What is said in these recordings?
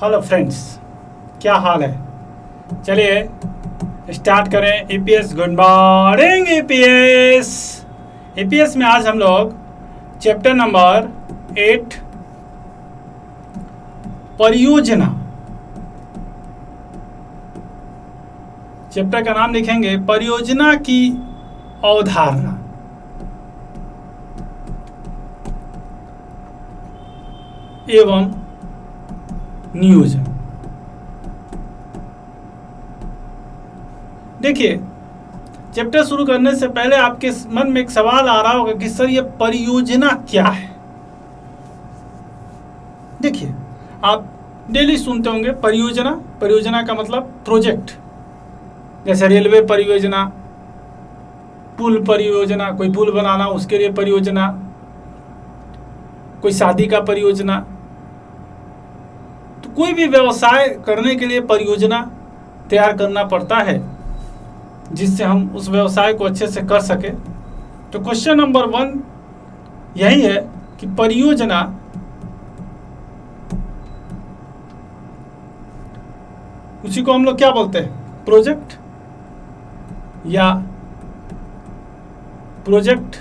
Hello friends, क्या हाल है। चलिए स्टार्ट करें। EPS, good morning EPS. EPS में आज हम लोग चैप्टर नंबर 8 परियोजना, चैप्टर का नाम लिखेंगे परियोजना की अवधारणा एवं नियोजन। देखिए, चैप्टर शुरू करने से पहले आपके मन में एक सवाल आ रहा होगा कि सर ये परियोजना क्या है। देखिए, आप डेली सुनते होंगे परियोजना। परियोजना का मतलब प्रोजेक्ट, जैसे रेलवे परियोजना, पुल परियोजना, कोई पुल बनाना उसके लिए परियोजना, कोई शादी का परियोजना। तो कोई भी व्यवसाय करने के लिए परियोजना तैयार करना पड़ता है जिससे हम उस व्यवसाय को अच्छे से कर सके। तो क्वेश्चन नंबर 1 यही है कि परियोजना उसी को हम लोग क्या बोलते हैं, प्रोजेक्ट, या प्रोजेक्ट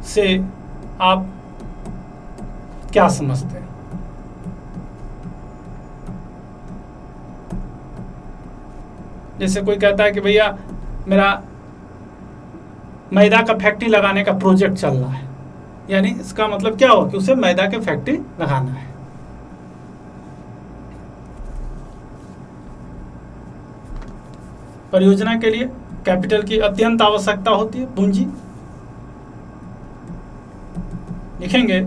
से आप क्या समझते हैं। जैसे कोई कहता है कि भैया मेरा मैदा का फैक्ट्री लगाने का प्रोजेक्ट चल रहा है, यानी इसका मतलब क्या हो कि उसे मैदा की फैक्ट्री लगाना है। परियोजना के लिए कैपिटल की अत्यंत आवश्यकता होती है, पूंजी। लिखेंगे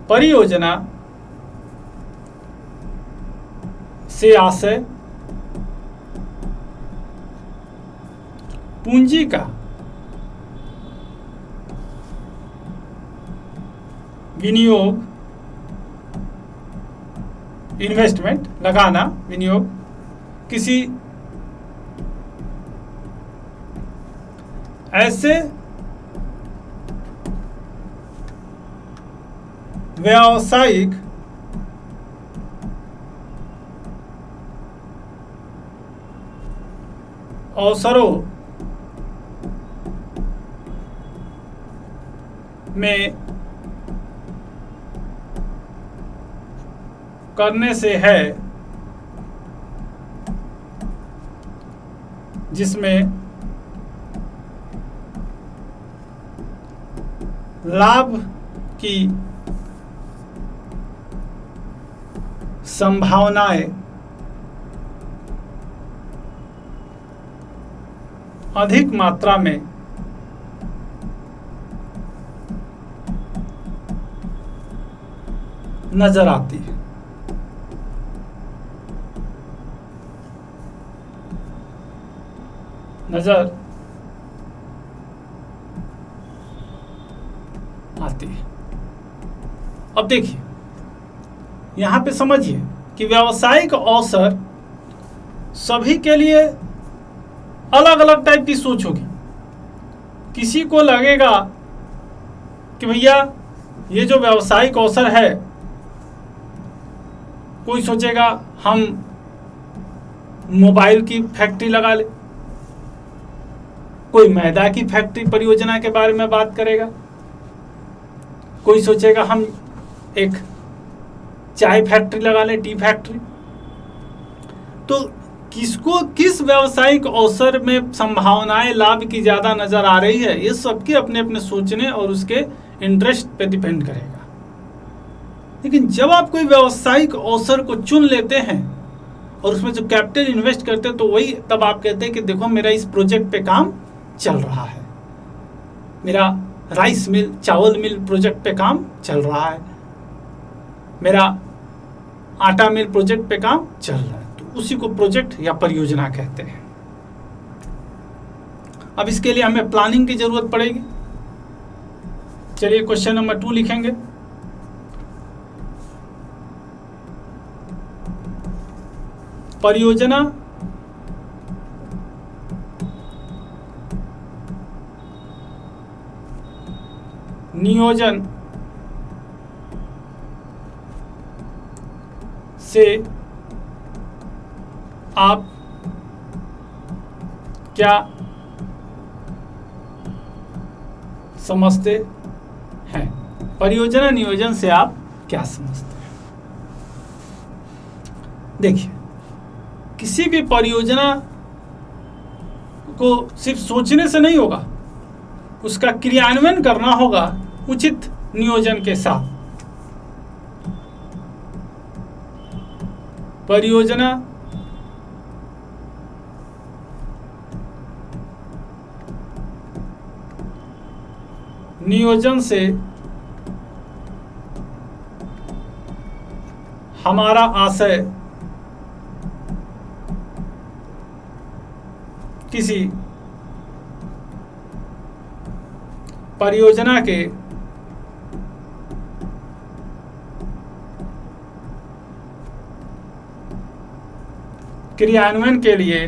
परियोजना से आशय पूंजी का विनियोग, इन्वेस्टमेंट, लगाना, विनियोग किसी ऐसे व्यावसायिक अवसरों में करने से है जिसमें लाभ की संभावनाएं अधिक मात्रा में नजर आती है। नजर आती है। अब देखिए, यहां पे समझिए कि व्यावसायिक अवसर सभी के लिए अलग अलग टाइप की सोच होगी। किसी को लगेगा कि भैया ये जो व्यावसायिक अवसर है, कोई सोचेगा हम मोबाइल की फैक्ट्री लगा ले, कोई मैदा की फैक्ट्री परियोजना के बारे में बात करेगा, कोई सोचेगा हम एक चाय फैक्ट्री लगा ले, टी फैक्ट्री। तो किसको किस व्यावसायिक अवसर में संभावनाएं, लाभ की ज्यादा नजर आ रही है, ये सबके अपने अपने सोचने और उसके इंटरेस्ट पे डिपेंड करेगा। लेकिन जब आप कोई व्यावसायिक अवसर को चुन लेते हैं और उसमें जो कैपिटल इन्वेस्ट करते हैं, तो वही तब आप कहते हैं कि देखो मेरा इस प्रोजेक्ट पे काम चल रहा है, मेरा राइस मिल, चावल मिल प्रोजेक्ट पे काम चल रहा है, मेरा आटा मिल प्रोजेक्ट पे काम चल रहा है, तो उसी को प्रोजेक्ट या परियोजना कहते हैं। अब इसके लिए हमें प्लानिंग की जरूरत पड़ेगी। चलिए क्वेश्चन नंबर 2 लिखेंगे। परियोजना नियोजन से आप क्या समझते हैं? परियोजना नियोजन से आप क्या समझते हैं? देखिए, किसी भी परियोजना को सिर्फ सोचने से नहीं होगा, उसका क्रियान्वयन करना होगा उचित नियोजन के साथ। परियोजना नियोजन से हमारा आशय किसी परियोजना के क्रियान्वयन के लिए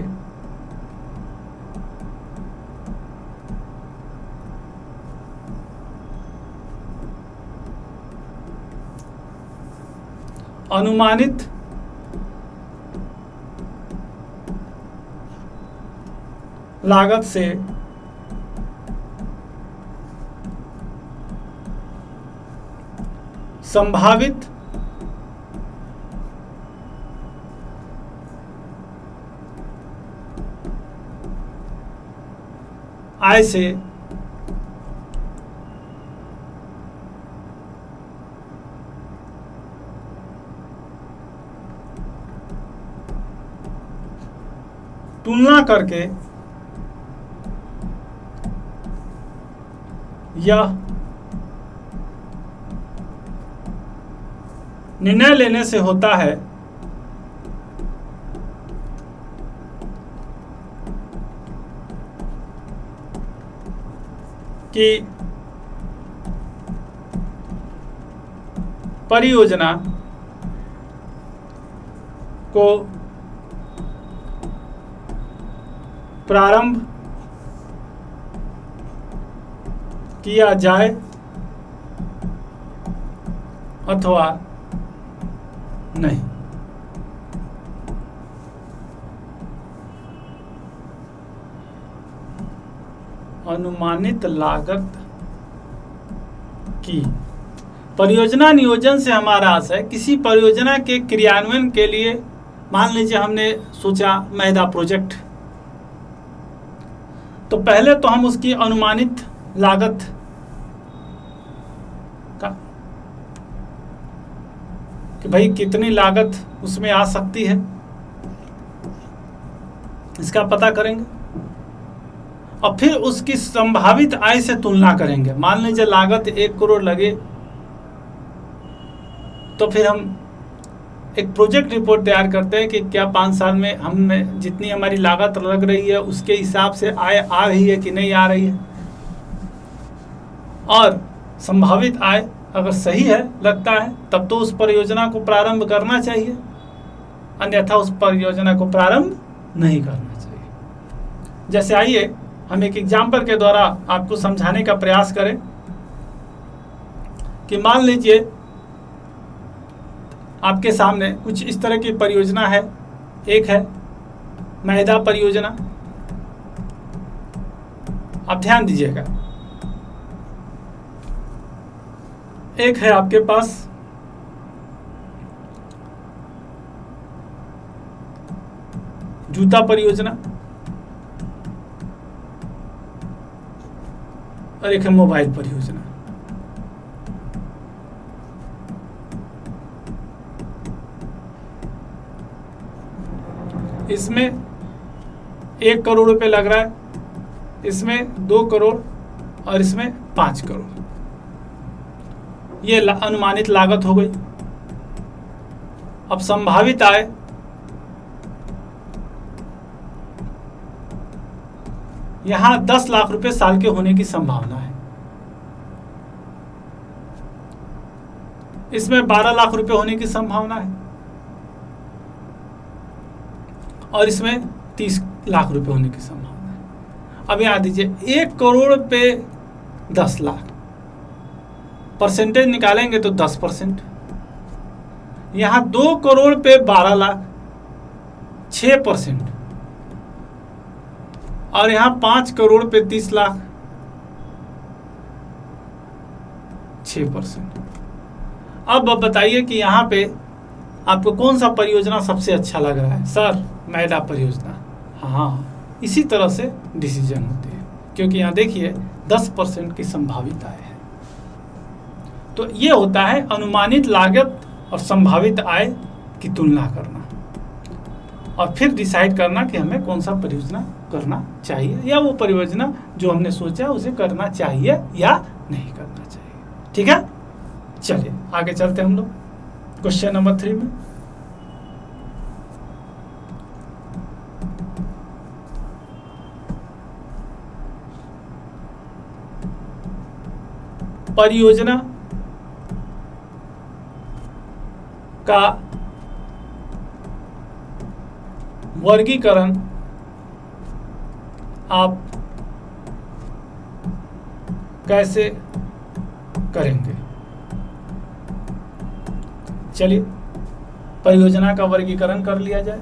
अनुमानित लागत से संभावित आय से तुलना करके यह निर्णय लेने से होता है कि परियोजना को प्रारंभ किया जाए अथवा नहीं। अनुमानित लागत की परियोजना नियोजन से हमारा आशय किसी परियोजना के क्रियान्वयन के लिए, मान लीजिए हमने सोचा मैदा प्रोजेक्ट, तो पहले तो हम उसकी अनुमानित लागत का कि भाई कितनी लागत उसमें आ सकती है, इसका पता करेंगे और फिर उसकी संभावित आय से तुलना करेंगे। मान लीजिए लागत 1 करोड़ लगे, तो फिर हम एक प्रोजेक्ट रिपोर्ट तैयार करते हैं कि क्या 5 साल में हम जितनी हमारी लागत लग रही है उसके हिसाब से आय आ रही है कि नहीं आ रही है, और संभावित आय अगर सही है लगता है तब तो उस परियोजना को प्रारंभ करना चाहिए, अन्यथा उस परियोजना को प्रारंभ नहीं करना चाहिए। जैसे आइए हम एक एग्जाम्पल के द्वारा आपको समझाने का प्रयास करें कि मान लीजिए आपके सामने कुछ इस तरह की परियोजना है। एक है मैदा परियोजना, आप ध्यान दीजिएगा। एक है आपके पास जूता परियोजना और एक है मोबाइल परियोजना। इसमें 1 करोड़ रुपए लग रहा है, इसमें 2 करोड़ और इसमें 5 करोड़। ये अनुमानित लागत हो गई। अब संभावित आय यहां 10 लाख रुपए साल के होने की संभावना है, इसमें 12 लाख रुपए होने की संभावना है और इसमें 30 लाख रुपए होने की संभावना है। अब यहां दीजिए 1 करोड़ पे 10 लाख, परसेंटेज निकालेंगे तो 10%। यहाँ 2 करोड़ पे 12 लाख 6%, और यहाँ 5 करोड़ पे 30 लाख 6%। अब बताइए कि यहाँ पे आपको कौन सा परियोजना सबसे अच्छा लग रहा है। सर मैडा परियोजना। हाँ, इसी तरह से डिसीजन होती है, क्योंकि यहाँ देखिए 10% की संभावित आय है। तो ये होता है अनुमानित लागत और संभावित आय की तुलना करना, और फिर डिसाइड करना कि हमें कौन सा परियोजना करना चाहिए, या वो परियोजना जो हमने सोचा उसे करना चाहिए या नहीं करना चाहिए। ठीक है, चलिए आगे चलते हैं हम लोग क्वेश्चन नंबर 3 में। परियोजना का वर्गीकरण आप कैसे करेंगे। चलिए परियोजना का वर्गीकरण कर लिया जाए।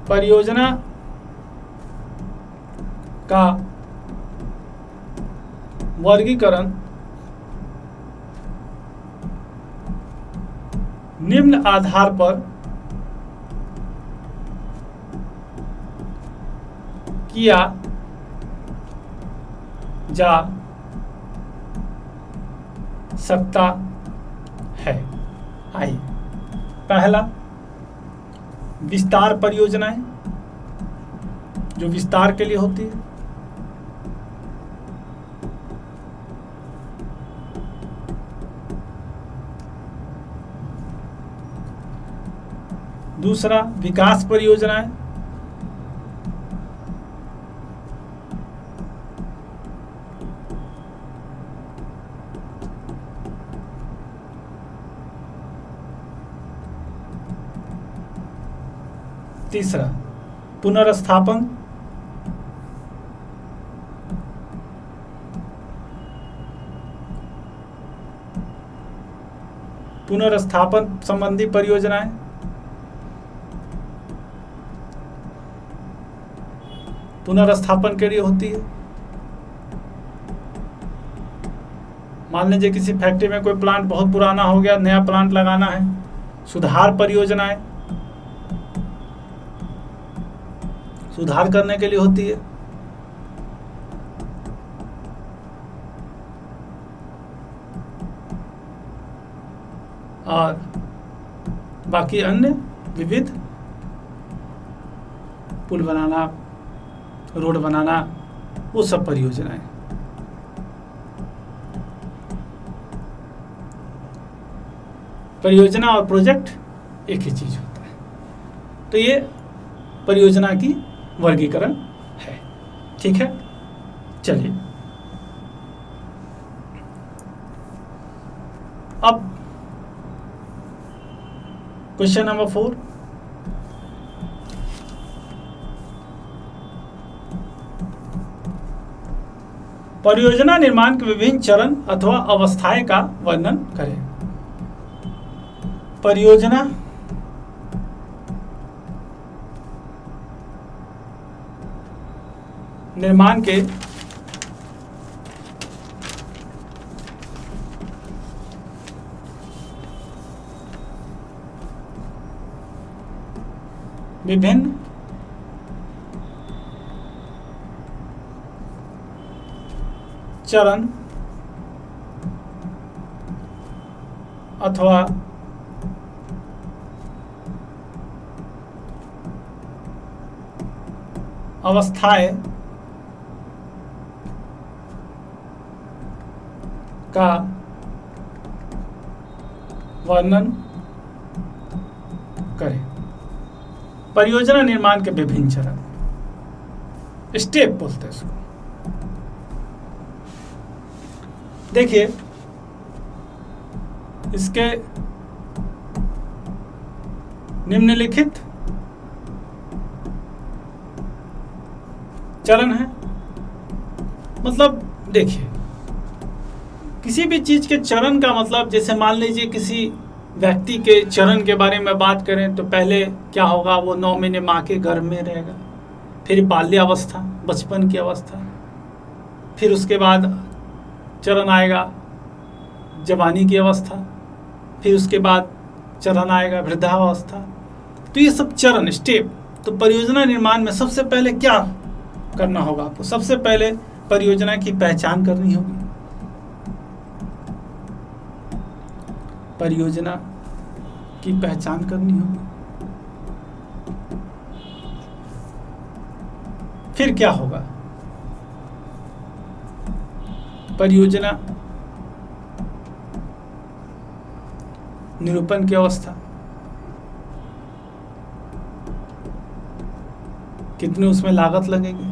परियोजना का वर्गीकरण निम्न आधार पर किया जा सकता है। आइए, पहला विस्तार परियोजनाएं, जो विस्तार के लिए होती है। दूसरा विकास परियोजनाएं, तीसरा पुनर्स्थापन, पुनर्स्थापन संबंधी परियोजनाएं, पुनर्स्थापन के लिए होती है। मान लीजिए किसी फैक्ट्री में कोई प्लांट बहुत पुराना हो गया, नया प्लांट लगाना है, सुधार परियोजनाएं सुधार करने के लिए होती है। और बाकी अन्य विविध पुल बनाना, रोड बनाना, वो सब परियोजनाएं। परियोजना और प्रोजेक्ट एक ही चीज होता है। तो ये परियोजना की वर्गीकरण है। ठीक है, चलिए अब क्वेश्चन नंबर 4। परियोजना निर्माण के विभिन्न चरण अथवा अवस्थाएं का वर्णन करें। परियोजना निर्माण के विभिन्न चरण अथवा अवस्थाएं का वर्णन करें। परियोजना निर्माण के विभिन्न चरण, स्टेप बोलते हैं इसको। देखिए इसके निम्नलिखित चरण है। मतलब देखिए, किसी भी चीज के चरण का मतलब, जैसे मान लीजिए किसी व्यक्ति के चरण के बारे में बात करें तो पहले क्या होगा, वो 9 महीने माँ के गर्भ में रहेगा, फिर बाल्यावस्था, बचपन की अवस्था, फिर उसके बाद चरण आएगा जवानी की अवस्था, फिर उसके बाद चरण आएगा वृद्धावस्था। तो ये सब चरण, स्टेप। तो परियोजना निर्माण में सबसे पहले क्या करना होगा आपको? सबसे पहले परियोजना की पहचान करनी होगी। परियोजना की पहचान करनी होगी। फिर क्या होगा? परियोजना निरूपण की अवस्था, कितनी उसमें लागत लगेगी,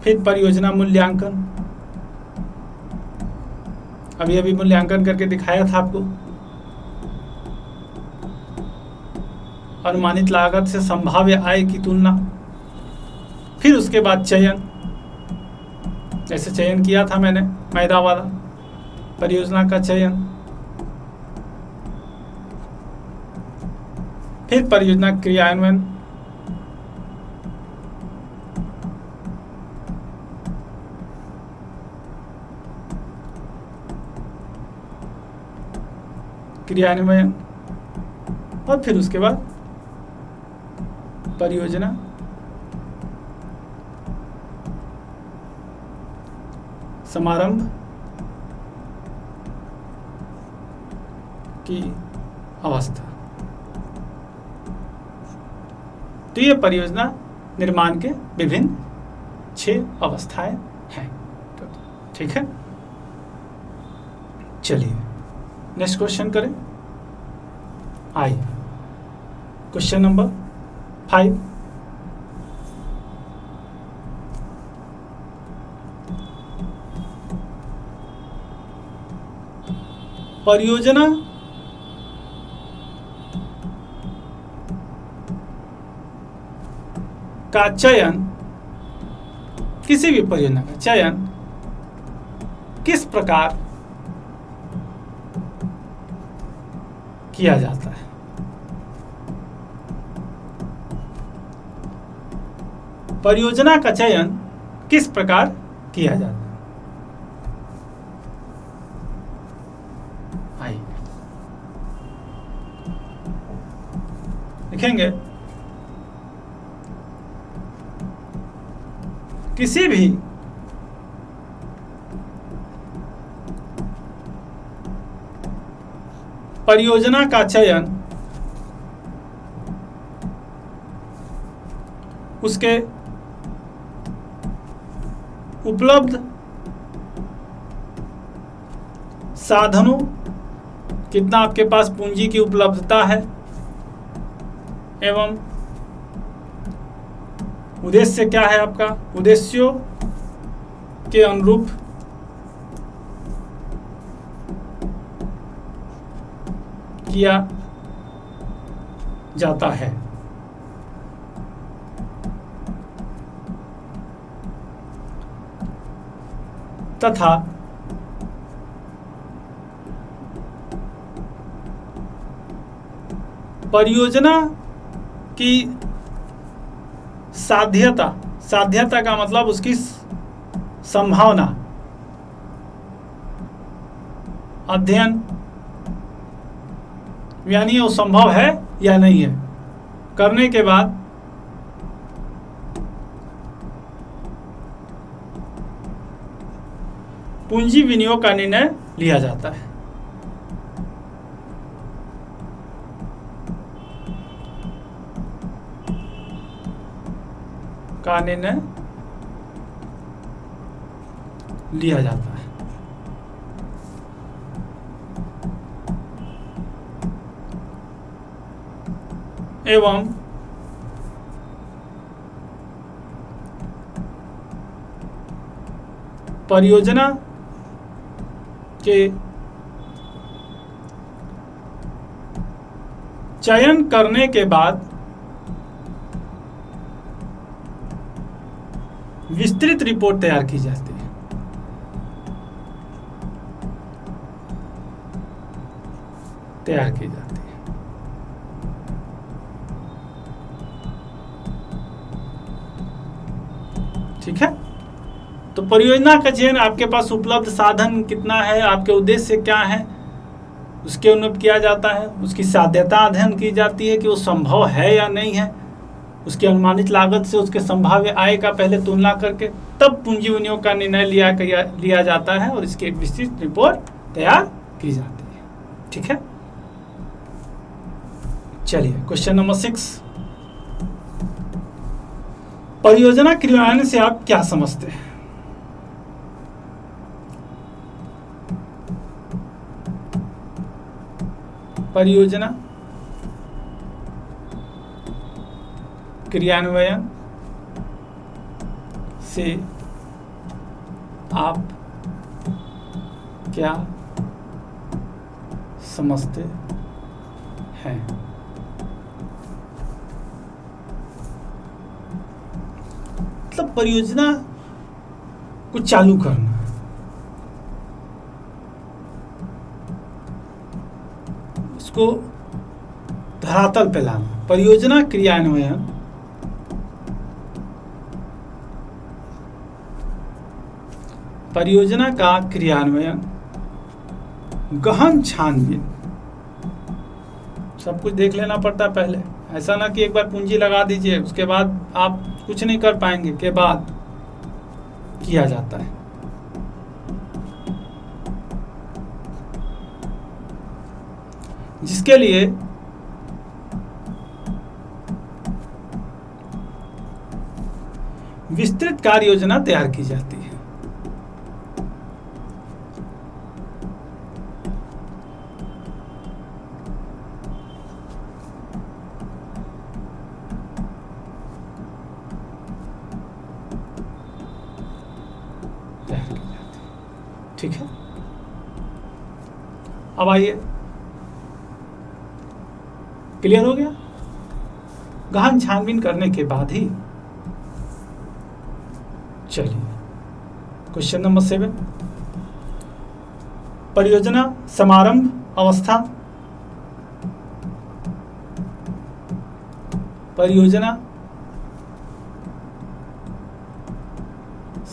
फिर परियोजना मूल्यांकन, अभी अभी मूल्यांकन करके दिखाया था आपको, अनुमानित लागत से संभाव्य आय की तुलना, फिर उसके बाद चयन, जैसे चयन किया था मैंने मैदा वाला, परियोजना का चयन, फिर परियोजना क्रियान्वयन, और फिर उसके बाद परियोजना समारंभ की अवस्था। तो ये परियोजना निर्माण के विभिन्न 6 अवस्थाएं हैं। तो ठीक है, चलिए नेक्स्ट क्वेश्चन करें। आइए क्वेश्चन नंबर 5। परियोजना का चयन, किसी भी परियोजना का चयन किस प्रकार किया जाता है? परियोजना का चयन किस प्रकार किया जाता है? आइए लिखेंगे, किसी भी परियोजना का चयन उसके उपलब्ध साधनों, कितना आपके पास पूंजी की उपलब्धता है, एवं उद्देश्य क्या है आपका, उद्देश्यों के अनुरूप किया जाता है। तथा परियोजना की साध्यता, साध्यता का मतलब उसकी संभावना, अध्ययन यानी वो संभव है या नहीं है, करने के बाद पूंजी विनियोग का निर्णय लिया जाता है। का निर्णय लिया जाता है। एवं परियोजना के चयन करने के बाद विस्तृत रिपोर्ट तैयार की जाती है। ठीक है, तो परियोजना का चयन, आपके पास उपलब्ध साधन कितना है, आपके उद्देश्य क्या है, उसके अनुरूप किया जाता है। उसकी साध्यता अध्ययन की जाती है कि वो संभव है या नहीं है। उसकी अनुमानित लागत से उसके संभाव्य आय का पहले तुलना करके तब पूंजी विनियोग का निर्णय लिया जाता है और इसकी एक विस्तृत रिपोर्ट तैयार की जाती है। ठीक है, चलिए क्वेश्चन नंबर 6, परियोजना क्रियान्वयन से आप क्या समझते हैं? परियोजना क्रियान्वयन से आप क्या समझते हैं? मतलब परियोजना को चालू करना, उसको धरातल पे लाना। परियोजना क्रियान्वयन परियोजना का क्रियान्वयन गहन छानबीन, सब कुछ देख लेना पड़ता है पहले। ऐसा ना कि एक बार पूंजी लगा दीजिए उसके बाद आप कुछ नहीं कर पाएंगे, के बाद किया जाता है। जिसके लिए विस्तृत कार्य योजना तैयार की जाती है। ठीक है, अब आइए, क्लियर हो गया? गहन छानबीन करने के बाद ही, चलिए क्वेश्चन नंबर 7, परियोजना समारंभ अवस्था। परियोजना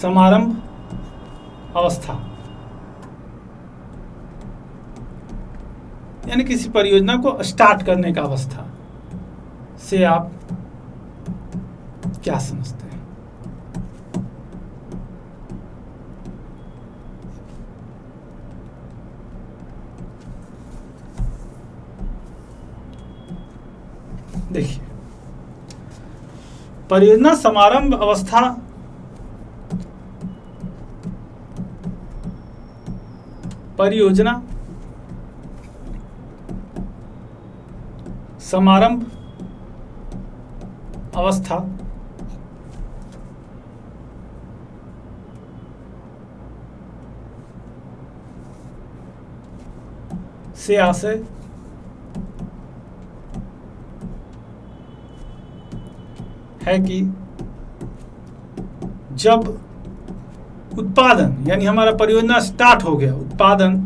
समारंभ अवस्था यानी किसी परियोजना को स्टार्ट करने का अवस्था से आप क्या समझते हैं? देखिए, परियोजना समारंभ अवस्था परियोजना समारंभ अवस्था से आशय है कि जब उत्पादन, यानी हमारा परियोजना स्टार्ट हो गया, उत्पादन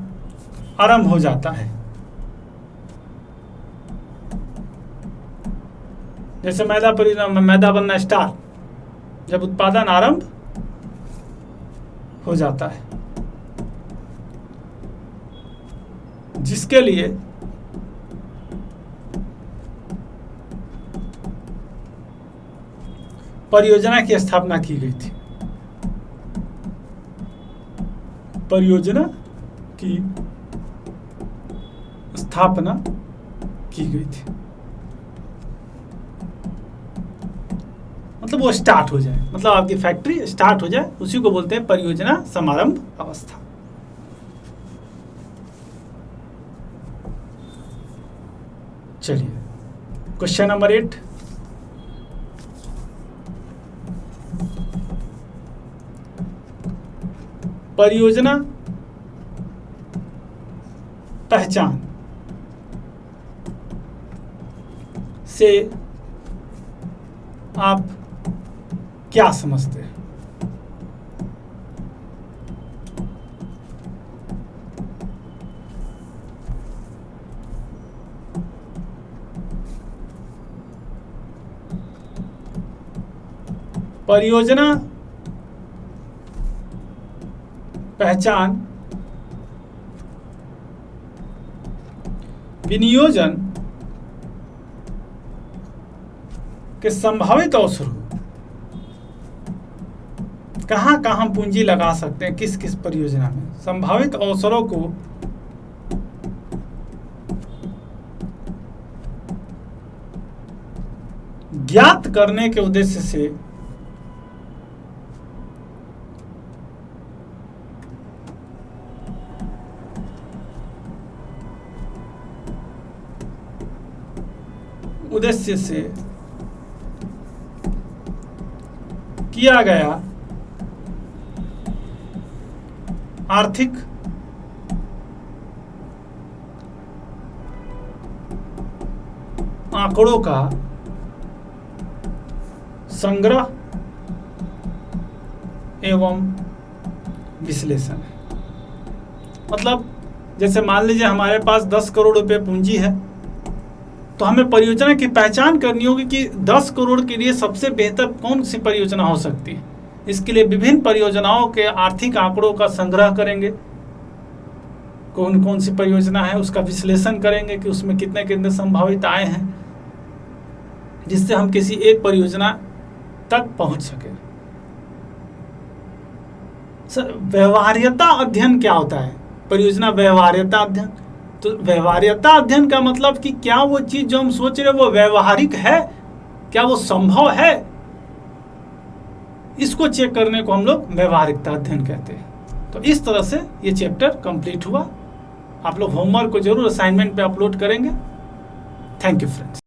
आरंभ हो जाता है, जैसे मैदा परियोजना, मैदा बनना स्टार्ट, जब उत्पादन आरंभ हो जाता है, जिसके लिए परियोजना की स्थापना की गई थी। परियोजना की स्थापना की गई थी, मतलब वो स्टार्ट हो जाए, मतलब आपकी फैक्ट्री स्टार्ट हो जाए, उसी को बोलते हैं परियोजना समारंभ अवस्था। चलिए क्वेश्चन नंबर 8, परियोजना पहचान से आप क्या समझते हैं? परियोजना पहचान विनियोजन के संभावित अवसरों, कहां कहां पूंजी लगा सकते हैं, किस किस परियोजना में, संभावित अवसरों को ज्ञात करने के उद्देश्य से किया गया आर्थिक आंकड़ों का संग्रह एवं विश्लेषण है। मतलब जैसे मान लीजिए हमारे पास 10 करोड़ रुपए पूंजी है, तो हमें परियोजना की पहचान करनी होगी कि 10 करोड़ के लिए सबसे बेहतर कौन सी परियोजना हो सकती है। इसके लिए विभिन्न परियोजनाओं के आर्थिक आंकड़ों का संग्रह करेंगे, कौन कौन सी परियोजना है उसका विश्लेषण करेंगे कि उसमें कितने कितने संभावित आय हैं, जिससे हम किसी एक परियोजना तक पहुंच सके। व्यवहार्यता अध्ययन क्या होता है? परियोजना व्यवहार्यता अध्ययन, तो व्यवहार्यता अध्ययन का मतलब कि क्या वो चीज जो हम सोच रहे हैं वो व्यवहारिक है, क्या वो संभव है, इसको चेक करने को हम लोग व्यवहारिकता अध्ययन कहते हैं। तो इस तरह से ये चैप्टर कंप्लीट हुआ। आप लोग होमवर्क को जरूर असाइनमेंट पे अपलोड करेंगे। Thank you friends.